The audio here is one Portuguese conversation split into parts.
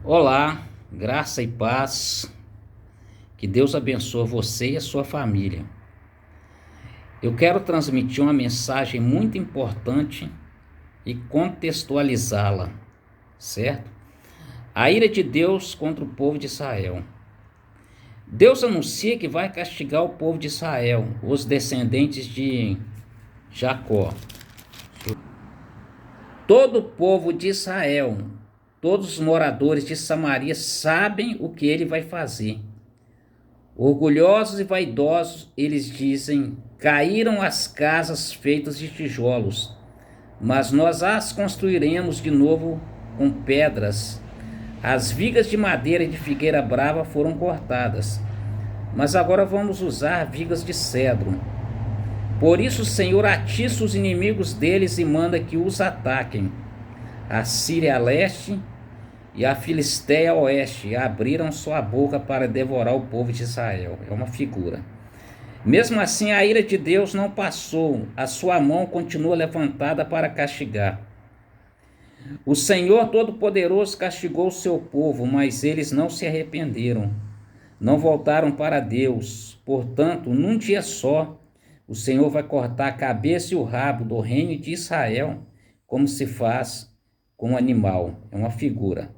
Olá, graça e paz, que Deus abençoe você e a sua família. Eu quero transmitir uma mensagem muito importante e contextualizá-la, certo? A ira de Deus contra o povo de Israel. Deus anuncia que vai castigar o povo de Israel, os descendentes de Jacó. Todo o povo de Israel, todos os moradores de Samaria sabem o que ele vai fazer. Orgulhosos e vaidosos, eles dizem: caíram as casas feitas de tijolos, mas nós as construiremos de novo com pedras. As vigas de madeira de figueira brava foram cortadas, mas agora vamos usar vigas de cedro. Por isso o Senhor atiça os inimigos deles e manda que os ataquem. A Síria a leste e a Filisteia a oeste abriram sua boca para devorar o povo de Israel. É uma figura. Mesmo assim, a ira de Deus não passou, a sua mão continua levantada para castigar. O Senhor Todo-Poderoso castigou o seu povo, mas eles não se arrependeram, não voltaram para Deus. Portanto, num dia só, o Senhor vai cortar a cabeça e o rabo do reino de Israel, como se faz com um animal. É uma figura.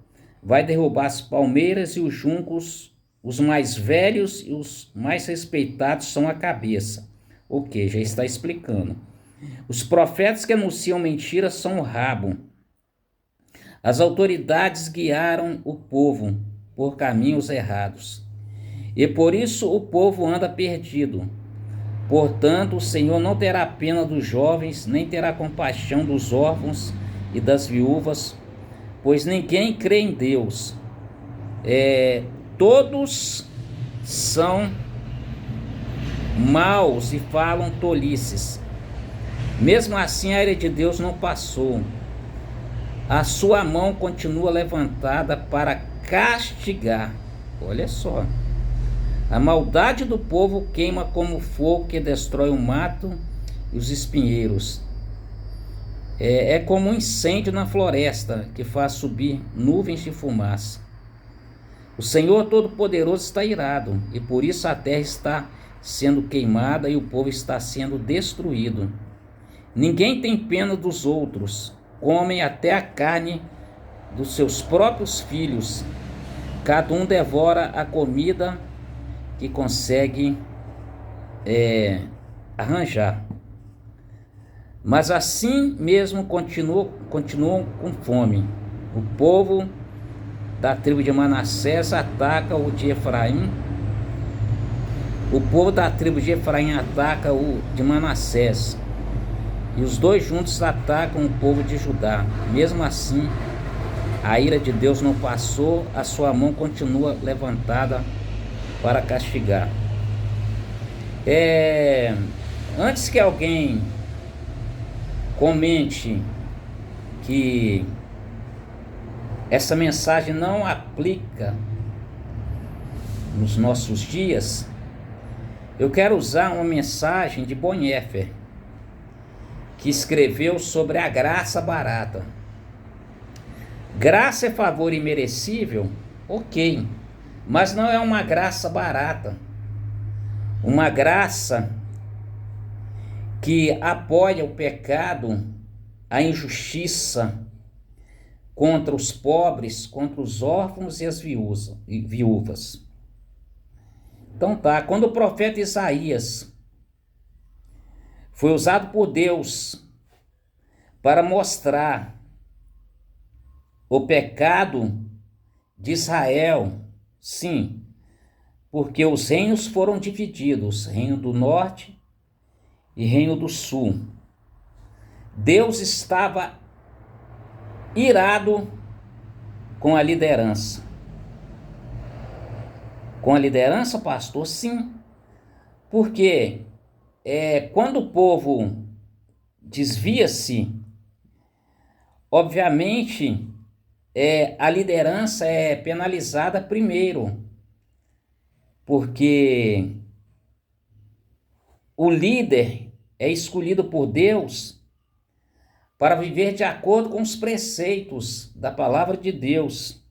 Vai derrubar as palmeiras e os juncos, os mais velhos e os mais respeitados são a cabeça. Ok, já está explicando. Os profetas que anunciam mentiras são o rabo. As autoridades guiaram o povo por caminhos errados. E por isso o povo anda perdido. Portanto, o Senhor não terá pena dos jovens, nem terá compaixão dos órfãos e das viúvas, pois ninguém crê em Deus. Todos são maus e falam tolices. Mesmo assim, a ira de Deus não passou. A sua mão continua levantada para castigar. Olha só. A maldade do povo queima como fogo que destrói o mato e os espinheiros. É como um incêndio na floresta que faz subir nuvens de fumaça. O Senhor Todo-Poderoso está irado e por isso a terra está sendo queimada e o povo está sendo destruído. Ninguém tem pena dos outros, comem até a carne dos seus próprios filhos. Cada um devora a comida que consegue arranjar. Mas assim mesmo continuam com fome. O povo da tribo de Manassés ataca o de Efraim. O povo da tribo de Efraim ataca o de Manassés. E os dois juntos atacam o povo de Judá. Mesmo assim, a ira de Deus não passou, a sua mão continua levantada para castigar. Antes que alguém comente que essa mensagem não aplica nos nossos dias, eu quero usar uma mensagem de Bonhoeffer, que escreveu sobre a graça barata. Graça é favor imerecível? Ok, mas não é uma graça barata. Uma graça que apoia o pecado, a injustiça contra os pobres, contra os órfãos e as viúvas. Então tá, quando o profeta Isaías foi usado por Deus para mostrar o pecado de Israel, sim, porque os reinos foram divididos, reino do norte e reino do sul. Deus estava irado com a liderança. Com a liderança, pastor? Sim, porque quando o povo desvia-se, obviamente a liderança é penalizada primeiro, porque o líder é escolhido por Deus para viver de acordo com os preceitos da palavra de Deus.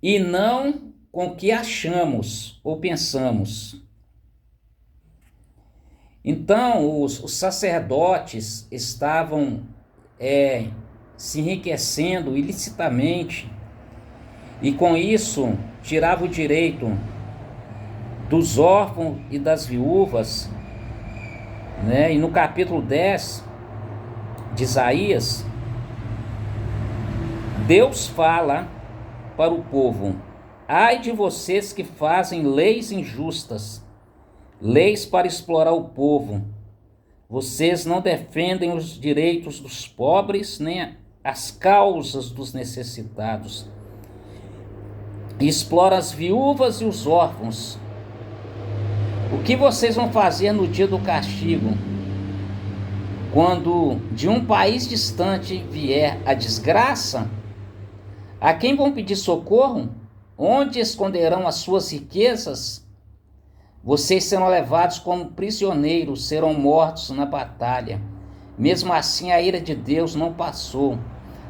e não com o que achamos ou pensamos. Então, os sacerdotes estavam se enriquecendo ilicitamente e com isso tirava o direito dos órfãos e das viúvas, né? E no capítulo 10 de Isaías, Deus fala para o povo: ai de vocês que fazem leis injustas, leis para explorar o povo. Vocês não defendem os direitos dos pobres, nem as causas dos necessitados. E exploram as viúvas e os órfãos. O que vocês vão fazer no dia do castigo? Quando de um país distante vier a desgraça, a quem vão pedir socorro? Onde esconderão as suas riquezas? Vocês serão levados como prisioneiros, serão mortos na batalha. Mesmo assim, a ira de Deus não passou.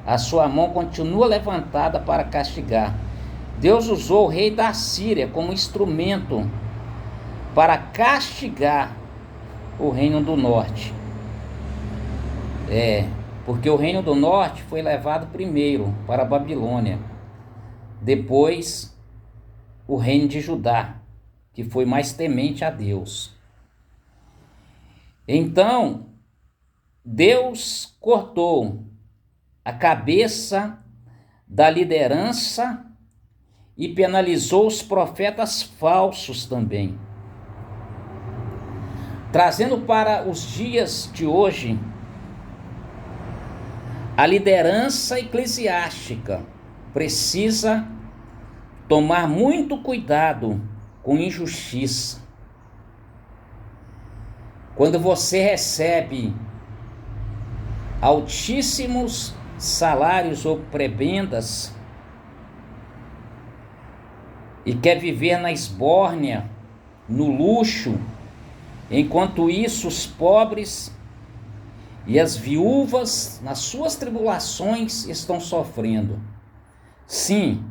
A sua mão continua levantada para castigar. Deus usou o rei da Síria como instrumento para castigar o reino do norte. Porque o reino do norte foi levado primeiro para a Babilônia. Depois, o reino de Judá, que foi mais temente a Deus. Então, Deus cortou a cabeça da liderança e penalizou os profetas falsos também. Trazendo para os dias de hoje, a liderança eclesiástica precisa tomar muito cuidado com injustiça. Quando você recebe altíssimos salários ou prebendas e quer viver na esbórnia, no luxo, enquanto isso os pobres e as viúvas nas suas tribulações estão sofrendo. Sim,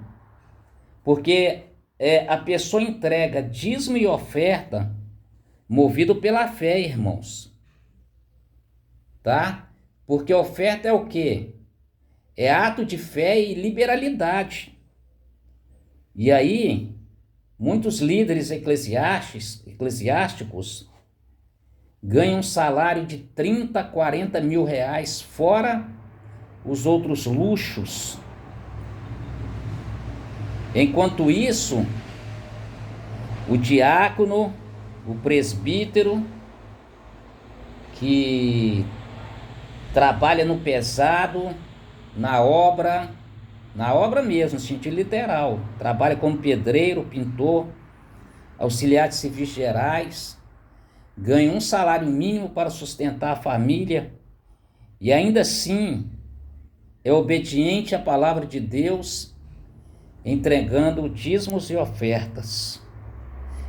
porque a pessoa entrega dízimo e oferta movido pela fé, irmãos. Tá? Porque oferta é o quê? É ato de fé e liberalidade. E aí, muitos líderes eclesiásticos ganham um salário de 30, 40 mil reais, fora os outros luxos. Enquanto isso, o diácono, o presbítero, que trabalha no pesado, na obra mesmo, no sentido literal, trabalha como pedreiro, pintor, auxiliar de serviços gerais, ganha um salário mínimo para sustentar a família e ainda assim é obediente à palavra de Deus, entregando dízimos e ofertas.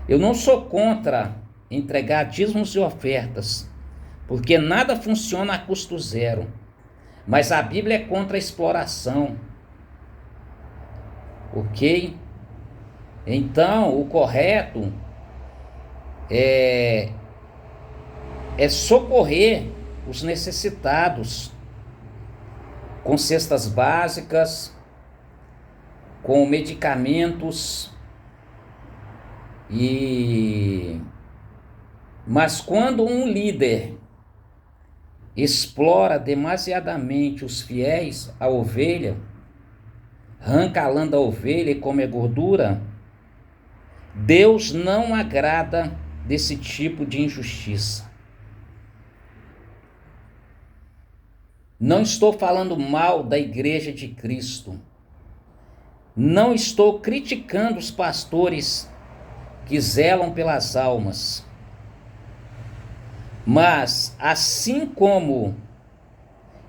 Eu não sou contra entregar dízimos e ofertas, porque nada funciona a custo zero, mas a Bíblia é contra a exploração, ok? Então, o correto é socorrer os necessitados com cestas básicas, com medicamentos, mas quando um líder explora demasiadamente os fiéis, a ovelha, arranca a lã da ovelha e come a gordura, Deus não agrada desse tipo de injustiça. Não estou falando mal da Igreja de Cristo. Não estou criticando os pastores que zelam pelas almas. Mas, assim como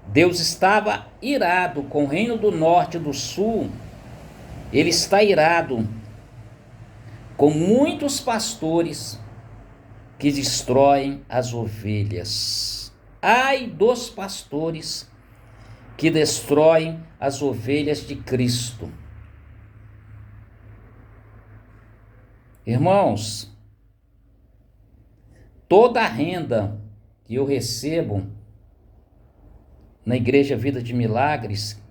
Deus estava irado com o reino do norte e do sul, Ele está irado com muitos pastores que destroem as ovelhas. Ai dos pastores que destroem as ovelhas de Cristo. Irmãos, toda a renda que eu recebo na Igreja Vida de Milagres,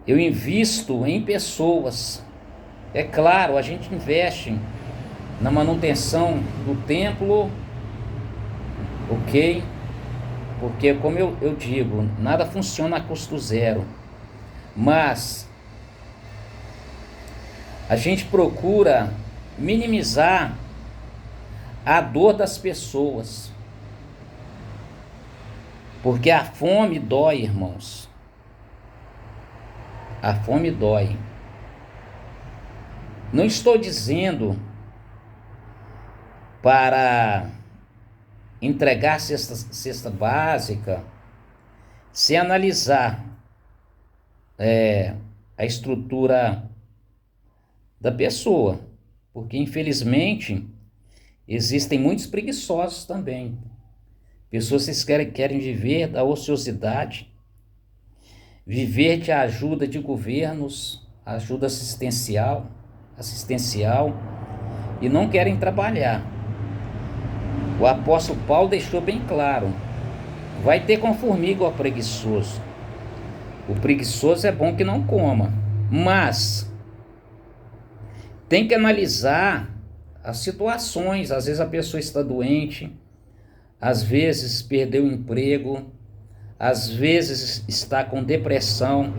eu invisto em pessoas. É claro, a gente investe na manutenção do templo, ok? Porque, como eu digo, nada funciona a custo zero. Mas a gente procura minimizar a dor das pessoas. Porque a fome dói, irmãos. A fome dói. Não estou dizendo para entregar cesta básica sem analisar a estrutura da pessoa. Porque, infelizmente, existem muitos preguiçosos também. Pessoas que querem viver da ociosidade, viver de ajuda de governos, ajuda assistencial, e não querem trabalhar. O apóstolo Paulo deixou bem claro: vai ter com formiga o preguiçoso. O preguiçoso é bom que não coma, mas tem que analisar as situações. Às vezes a pessoa está doente, às vezes perdeu o emprego, às vezes está com depressão,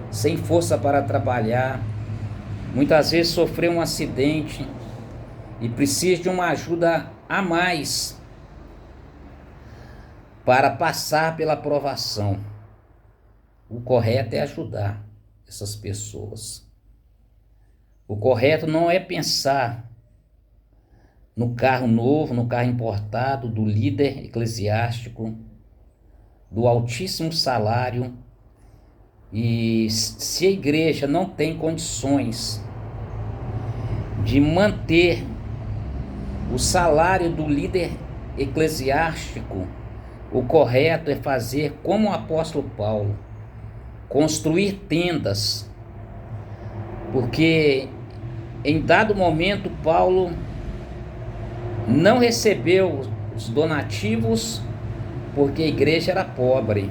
sem força para trabalhar, muitas vezes sofreu um acidente e precisa de uma ajuda a mais para passar pela provação. O correto é ajudar essas pessoas. O correto não é pensar no carro novo, no carro importado, do líder eclesiástico, do altíssimo salário. E se a igreja não tem condições de manter o salário do líder eclesiástico, o correto é fazer como o apóstolo Paulo, construir tendas, porque em dado momento Paulo não recebeu os donativos porque a igreja era pobre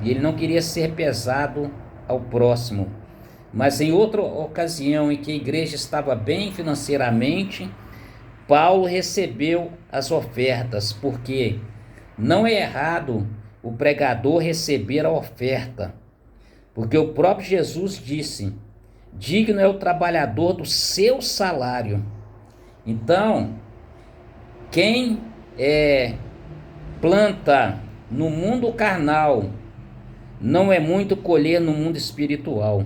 e ele não queria ser pesado ao próximo. Mas em outra ocasião em que a igreja estava bem financeiramente, Paulo recebeu as ofertas, porque não é errado o pregador receber a oferta, porque o próprio Jesus disse: digno é o trabalhador do seu salário. Então, quem planta no mundo carnal não é muito colher no mundo espiritual,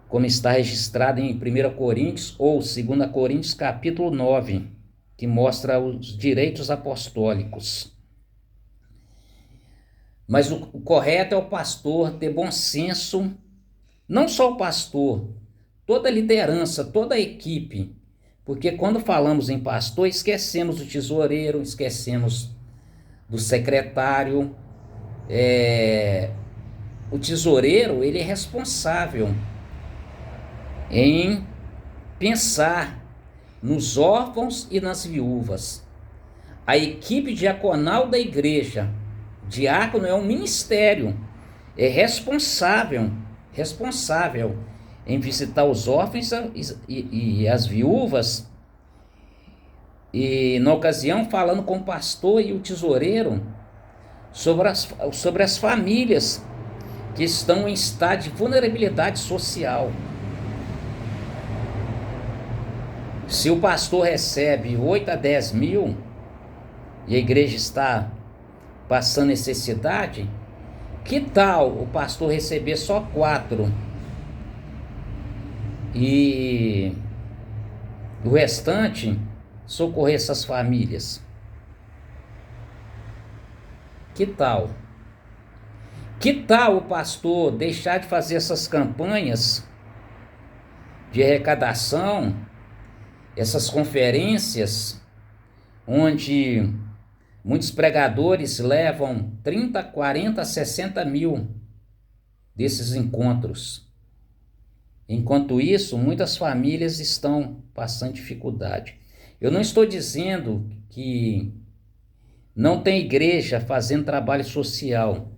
como está registrado em 1 Coríntios ou 2 Coríntios capítulo 9, que mostra os direitos apostólicos. Mas o correto é o pastor ter bom senso, não só o pastor, toda a liderança, toda a equipe, porque quando falamos em pastor, esquecemos do tesoureiro, esquecemos do secretário. O tesoureiro, ele é responsável em pensar nos órfãos e nas viúvas. A equipe diaconal da igreja, diácono é um ministério, é responsável em visitar os órfãos e as viúvas, e na ocasião falando com o pastor e o tesoureiro sobre as famílias que estão em estado de vulnerabilidade social. Se o pastor recebe 8 a 10 mil e a igreja está passando necessidade, que tal o pastor receber só 4 e o restante socorrer essas famílias? Que tal? Que tal o pastor deixar de fazer essas campanhas de arrecadação, essas conferências, onde muitos pregadores levam 30, 40, 60 mil desses encontros? Enquanto isso, muitas famílias estão passando dificuldade. Eu não estou dizendo que não tem igreja fazendo trabalho social.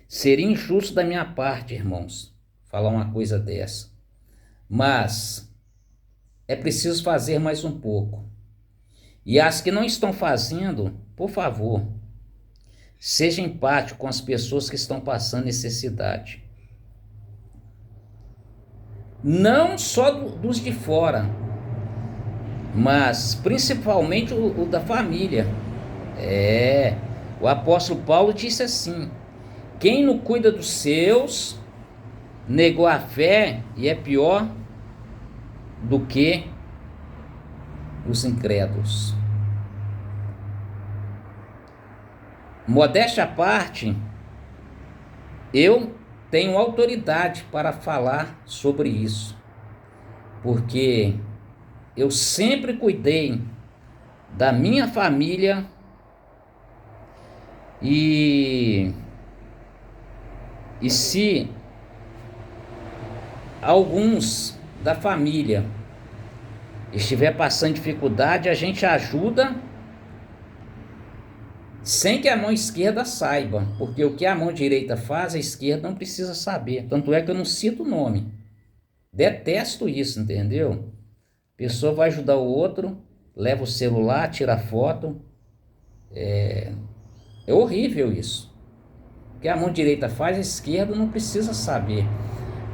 Seria injusto da minha parte, irmãos, falar uma coisa dessa. Mas é preciso fazer mais um pouco. E as que não estão fazendo, por favor, seja empático com as pessoas que estão passando necessidade. Não só dos de fora, mas principalmente o da família. O apóstolo Paulo disse assim: quem não cuida dos seus, negou a fé e é pior do que os incrédulos. Modéstia à parte, eu tenho autoridade para falar sobre isso, porque eu sempre cuidei da minha família e se alguns da família estiver passando dificuldade, a gente ajuda sem que a mão esquerda saiba, porque o que a mão direita faz, a esquerda não precisa saber. Tanto é que eu não cito o nome. Detesto isso, entendeu? A pessoa vai ajudar o outro, leva o celular, tira foto. É horrível isso. O que a mão direita faz, a esquerda não precisa saber.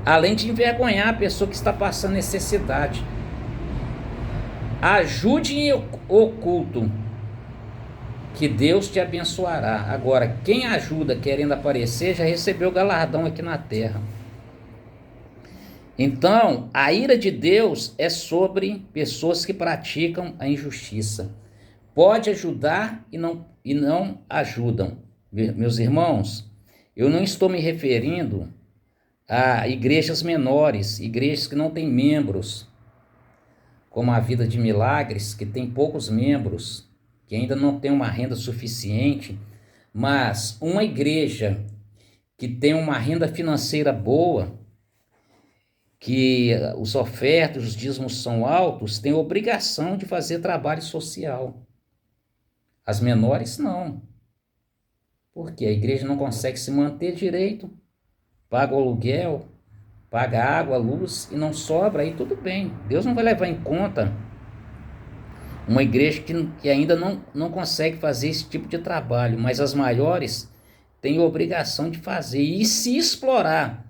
Além de envergonhar a pessoa que está passando necessidade. Ajude em oculto, que Deus te abençoará. Agora, quem ajuda querendo aparecer, já recebeu galardão aqui na terra. Então, a ira de Deus é sobre pessoas que praticam a injustiça. Pode ajudar e não ajudam. Meus irmãos, eu não estou me referindo a igrejas menores, igrejas que não têm membros, como a Vida de Milagres, que tem poucos membros, que ainda não tem uma renda suficiente, mas uma igreja que tem uma renda financeira boa, que os ofertas, os dízimos são altos, tem obrigação de fazer trabalho social. As menores não, porque a igreja não consegue se manter direito, paga o aluguel, paga água, luz e não sobra, aí tudo bem. Deus não vai levar em conta uma igreja que ainda não consegue fazer esse tipo de trabalho, mas as maiores têm obrigação de fazer. E se explorar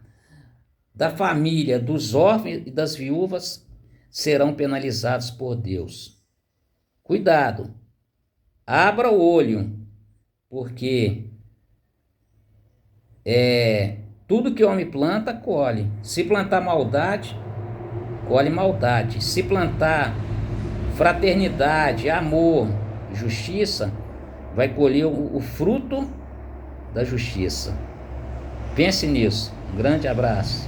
da família, dos órfãos e das viúvas, serão penalizados por Deus. Cuidado, abra o olho, porque tudo que o homem planta, colhe. Se plantar maldade, colhe maldade. Se plantar fraternidade, amor, justiça, vai colher o fruto da justiça. Pense nisso. Um grande abraço.